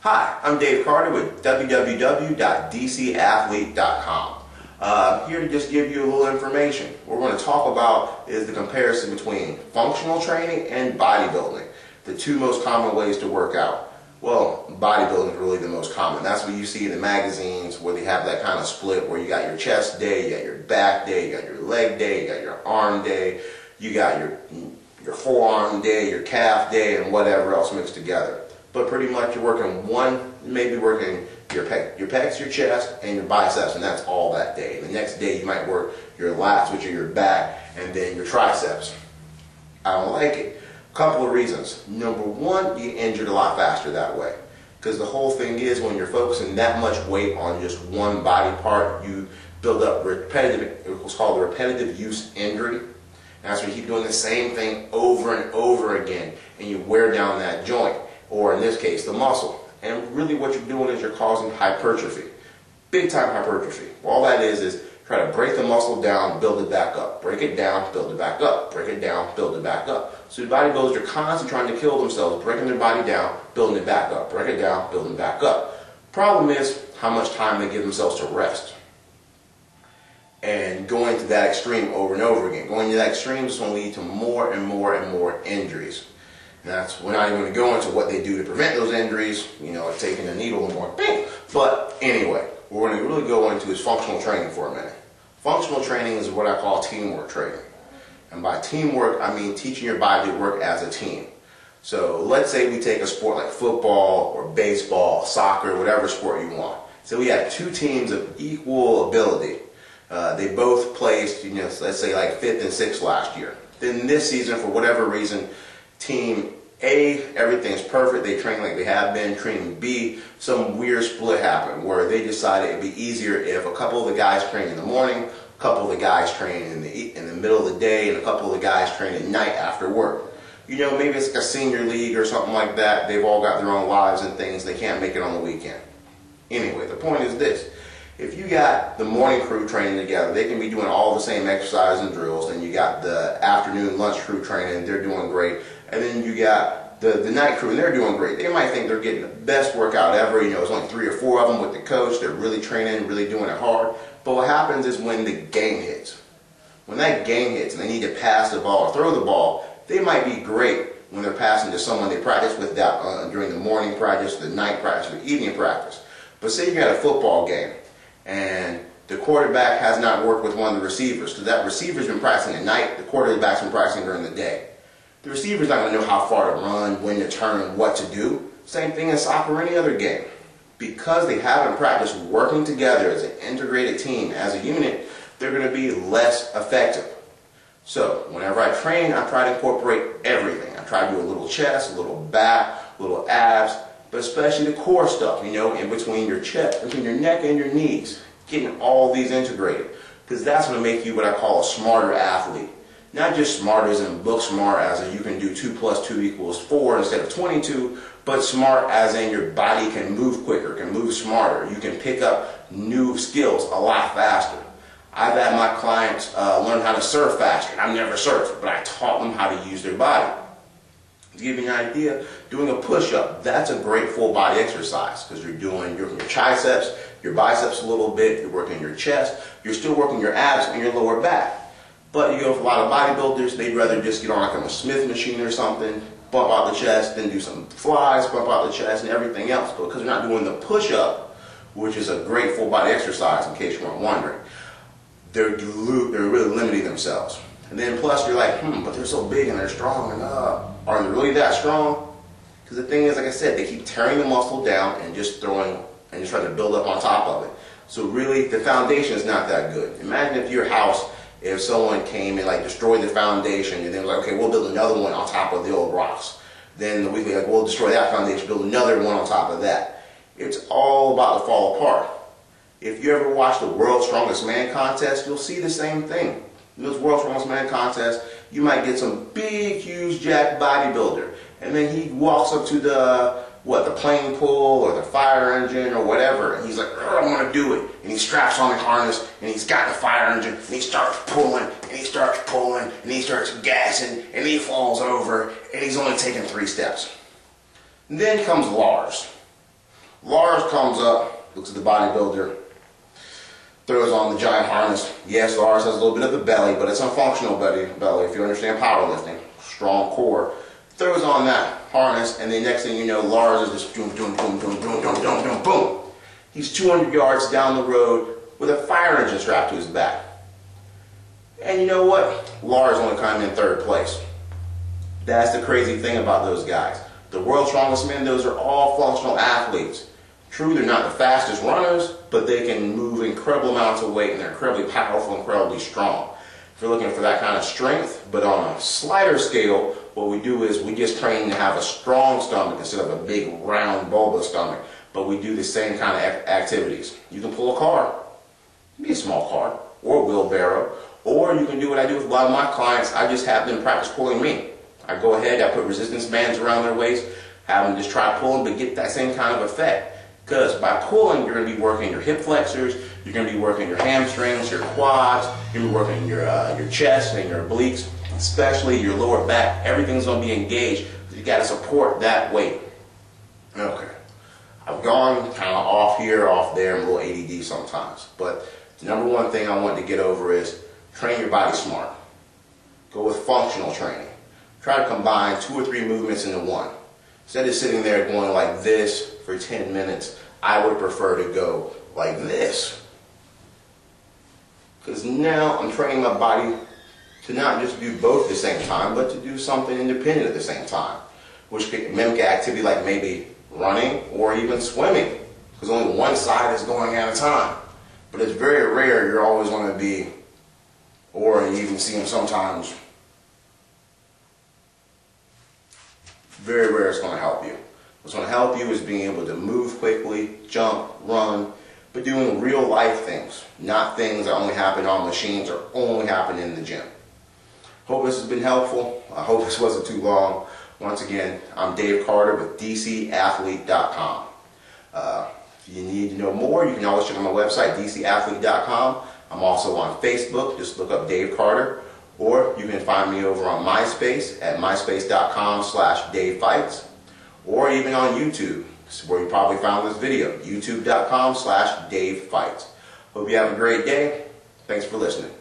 Hi, I'm Dave Carter with www.dcathlete.com. Here to just give you a little information. What we're going to talk about is the comparison between functional training and bodybuilding, the two most common ways to work out. Well, bodybuilding is really the most common. That's what you see in the magazines where they have that kind of split where you got your chest day, you got your back day, you got your leg day, you got your arm day, you got your forearm day, your calf day, and whatever else mixed together. But pretty much you're working maybe working your pecs, your chest, and your biceps, and that's all that day. The next day you might work your lats, which are your back, and then your triceps. I don't like it. A couple of reasons. Number one, you get injured a lot faster that way. Because the whole thing is when you're focusing that much weight on just one body part, you build up what's called a repetitive use injury. And that's when you keep doing the same thing over and over again, and you wear down that joint, or in this case, the muscle. And really what you're doing is you're causing hypertrophy. Big time hypertrophy. All that is try to break the muscle down, build it back up. Break it down, build it back up. Break it down, build it back up. So the bodybuilders are constantly trying to kill themselves, breaking their body down, building it back up. Break it down, building it back up. Problem is how much time they give themselves to rest. And going to that extreme over and over again. Going to that extreme is going to lead to more and more and more injuries. We're not even going to go into what they do to prevent those injuries, like taking a needle and going bang. But anyway, what we're going to really go into is functional training for a minute. Functional training is what I call teamwork training. And by teamwork, I mean teaching your body to work as a team. So let's say we take a sport like football or baseball, soccer, whatever sport you want. So we have two teams of equal ability. They both placed, let's say like 5th and 6th last year. Then this season, for whatever reason, Team A, everything's perfect, they train like they have been. Team B, some weird split happened where they decided it'd be easier if a couple of the guys train in the morning, a couple of the guys train in the middle of the day, and a couple of the guys train at night after work. Maybe it's like a senior league or something like that. They've all got their own lives and things. They can't make it on the weekend. Anyway, the point is this. If you got the morning crew training together, they can be doing all the same exercises and drills, and you got the afternoon lunch crew training, they're doing great. And then you got the night crew, and they're doing great. They might think they're getting the best workout ever. It's only 3 or 4 of them with the coach. They're really training, really doing it hard. But what happens is when the game hits, when that game hits and they need to pass the ball or throw the ball, they might be great when they're passing to someone they practice with during the morning practice, the night practice, or evening practice. But say you got a football game, and the quarterback has not worked with one of the receivers, because that receiver's been practicing at night, the quarterback's been practicing during the day. The receiver's not going to know how far to run, when to turn, what to do. Same thing in soccer or any other game. Because they haven't practiced working together as an integrated team, as a unit, they're going to be less effective. So whenever I train, I try to incorporate everything. I try to do a little chest, a little back, a little abs, but especially the core stuff, in between your chest, between your neck and your knees. Getting all these integrated. Because that's going to make you what I call a smarter athlete. Not just smart as in book smart, as in you can do 2 + 2 = 4 instead of 22, but smart as in your body can move quicker, can move smarter. You can pick up new skills a lot faster. I've had my clients learn how to surf faster. I've never surfed, but I taught them how to use their body. To give you an idea, doing a push-up, that's a great full body exercise because you're working your triceps, your biceps a little bit, you're working your chest, you're still working your abs and your lower back. But you go for a lot of bodybuilders, they'd rather just get on like a Smith machine or something, bump out the chest, then do some flies, bump out the chest, and everything else. But because they're not doing the push-up, which is a great full body exercise in case you weren't wondering, they're really limiting themselves. And then plus you're like, but they're so big and they're strong, and are they really that strong? Because the thing is, like I said, they keep tearing the muscle down and just trying to build up on top of it. So really, the foundation is not that good. Imagine if your house, if someone came and destroyed the foundation, and then okay, we'll build another one on top of the old rocks. Then the week later, we'll destroy that foundation, build another one on top of that. It's all about to fall apart. If you ever watch the World's Strongest Man contest, you'll see the same thing. In those World's Strongest Man contests, you might get some big, huge jack bodybuilder, and then he walks up to the plane pull or the fire engine or whatever, and he's like, I want to do it. And he straps on the harness, and he's got the fire engine, and he starts pulling, and he starts pulling, and he starts gassing, and he falls over, and he's only taking 3 steps. And then comes Lars. Lars comes up, looks at the bodybuilder, throws on the giant harness. Yes, Lars has a little bit of a belly, but it's a functional belly if you understand powerlifting. Strong core. Throws on that harness, and then next thing you know, Lars is just boom, boom, boom, boom, boom, boom, boom, boom, boom. He's 200 yards down the road with a fire engine strapped to his back. And you know what? Lars only came in third place. That's the crazy thing about those guys. The world's strongest men, those are all functional athletes. True, they're not the fastest runners, but they can move incredible amounts of weight, and they're incredibly powerful, incredibly strong. If you're looking for that kind of strength, but on a slighter scale, what we do is we just train to have a strong stomach instead of a big, round, bulbous stomach. But we do the same kind of activities. You can pull a car, be a small car, or a wheelbarrow, or you can do what I do with a lot of my clients. I just have them practice pulling me. I go ahead, I put resistance bands around their waist, have them just try pulling, but get that same kind of effect. Because by pulling, you're going to be working your hip flexors, you're going to be working your hamstrings, your quads, you're going to be working your chest and your obliques, especially your lower back. Everything's going to be engaged. You got to support that weight. Okay. I've gone kind of off here, off there, I'm a little ADD sometimes. But the number one thing I want to get over is train your body smart. Go with functional training. Try to combine 2 or 3 movements into one. Instead of sitting there going like this for 10 minutes, I would prefer to go like this. Because now I'm training my body to not just do both at the same time, but to do something independent at the same time, which could mimic an activity like maybe running or even swimming, because only one side is going at a time. But it's very rare you're always going to be, or you even see them sometimes, very rare it's going to help you. What's going to help you is being able to move quickly, jump, run, but doing real life things, not things that only happen on machines or only happen in the gym. Hope this has been helpful. I hope this wasn't too long. Once again, I'm Dave Carter with DCathlete.com. If you need to know more, you can always check out my website, DCathlete.com. I'm also on Facebook. Just look up Dave Carter. Or you can find me over on MySpace at myspace.com/DaveFights. Or even on YouTube, where you probably found this video, youtube.com/DaveFights. Hope you have a great day. Thanks for listening.